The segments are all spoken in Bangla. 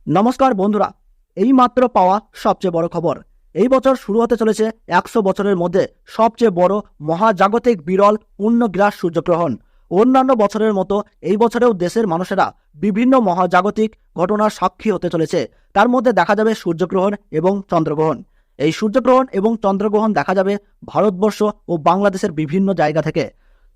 নমস্কার বন্ধুরা, এই মাত্র পাওয়া সবচেয়ে বড় খবর। এই বছর শুরু হতে চলেছে 100 বছরের মধ্যে সবচেয়ে বড় মহাজাগতিক বিরল পূর্ণগ্রাস সূর্যগ্রহণ। অন্যান্য বছরের মতো এই বছরেও দেশের মানুষেরা বিভিন্ন মহাজাগতিক ঘটনার সাক্ষী হতে চলেছে। তার মধ্যে দেখা যাবে সূর্যগ্রহণ এবং চন্দ্রগ্রহণ। এই সূর্যগ্রহণ এবং চন্দ্রগ্রহণ দেখা যাবে ভারতবর্ষ ও বাংলাদেশের বিভিন্ন জায়গা থেকে।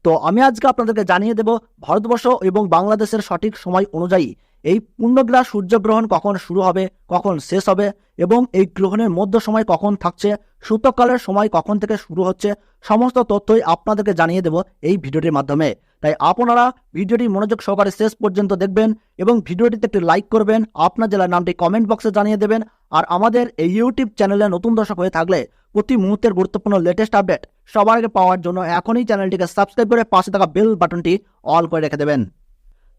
তো আমি আজকে আপনাদেরকে জানিয়ে দেব ভারতবর্ষ এবং বাংলাদেশের সঠিক সময় অনুযায়ী এই পূর্ণগ্রাস সূর্যগ্রহণ কখন শুরু হবে, কখন শেষ হবে এবং এই গ্রহণের মধ্য সময় কখন থাকছে, সূতককালের সময় কখন থেকে শুরু হচ্ছে, সমস্ত তথ্যই আপনাদেরকে জানিয়ে দেব এই ভিডিওটির মাধ্যমে। তাই আপনারা ভিডিওটি মনোযোগ সহকারে শেষ পর্যন্ত দেখবেন এবং ভিডিওটিতে একটি লাইক করবেন, আপনার জেলার নামটি কমেন্ট বক্সে জানিয়ে দেবেন। আর আমাদের এই ইউটিউব চ্যানেলে নতুন দর্শক হয়ে থাকলে প্রতি মুহূর্তের গুরুত্বপূর্ণ লেটেস্ট আপডেট সবার আগে পাওয়ার জন্য এখনই চ্যানেলটিকে সাবস্ক্রাইব করে পাশে থাকা বেল বাটনটি অল করে রেখে দেবেন।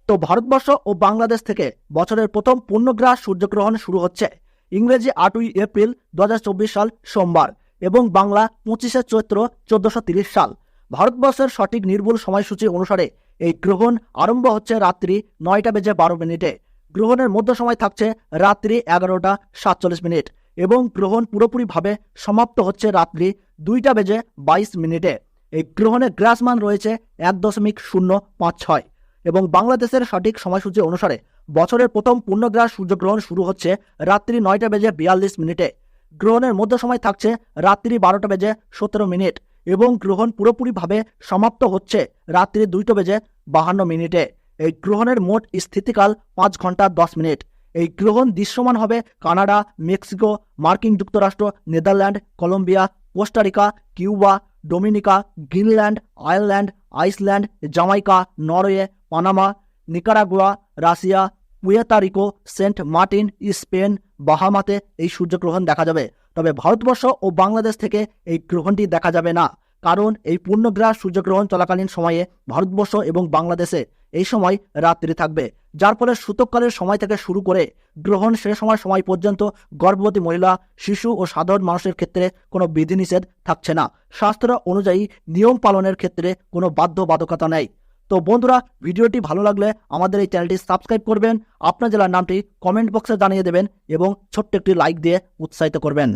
তো ভারতবর্ষ ও বাংলাদেশ থেকে বছরের প্রথম পূর্ণগ্রাস সূর্যগ্রহণ শুরু হচ্ছে ইংরেজি 8ই এপ্রিল 2024 সাল সোমবার এবং বাংলা 25শে চৈত্র 1430 সাল। ভারতবর্ষের সঠিক নির্ভুল সময়সূচি অনুসারে এই গ্রহণ আরম্ভ হচ্ছে রাত্রি 9:12 গ্রহণের মধ্য সময় থাকছে রাত্রি 11:47 এবং গ্রহণ পুরোপুরিভাবে সমাপ্ত হচ্ছে রাত্রি 2:22 এই গ্রহণের গ্রাসমান রয়েছে 1.056 এবং বাংলাদেশের সঠিক সময়সূচি অনুসারে বছরের প্রথম পূর্ণগ্রাস সূর্যগ্রহণ শুরু হচ্ছে রাত্রি 9:42 গ্রহণের মধ্য সময় থাকছে রাত্রি 12:17 এবং গ্রহণ পুরোপুরিভাবে সমাপ্ত হচ্ছে রাত্রি 2:52 এই গ্রহণের মোট স্থিতিকাল 5 ঘন্টা 10 মিনিট। এই গ্রহণ দৃশ্যমান হবে কানাডা, মেক্সিকো, মার্কিন যুক্তরাষ্ট্র, Netherland, Colombia, Costa Rica, Cuba, Dominica, Greenland, Ireland, Iceland, Jamaica, Norway, Panama, Nicaragua, Russia, Puerto Rico, Saint Martin, Spain, বাহামাতে এই সূর্যগ্রহণ দেখা যাবে। তবে ভারতবর্ষ ও বাংলাদেশ থেকে এই গ্রহণটি দেখা যাবে না, কারণ এই পূর্ণগ্রাস সূর্যগ্রহণ চলাকালীন সময়ে ভারতবর্ষ এবং বাংলাদেশে এই সময় রাত্রি থাকবে, যার ফলে সূতককালের সময় থেকে শুরু করে গ্রহণ শেষ সময় পর্যন্ত গর্ভবতী মহিলা, শিশু ও সাধারণ মানুষের ক্ষেত্রে কোনো বিধিনিষেধ থাকছে না। শাস্ত্র অনুযায়ী নিয়ম পালনের ক্ষেত্রে কোনো বাধ্যবাধকতা নেই। তো বন্ধুরা, ভিডিওটি ভালো লাগলে আমাদের এই চ্যানেলটি সাবস্ক্রাইব করবেন, আপনার জেলার নামটি কমেন্ট বক্সে জানিয়ে দেবেন এবং ছোট্ট একটি লাইক দিয়ে উৎসাহিত করবেন।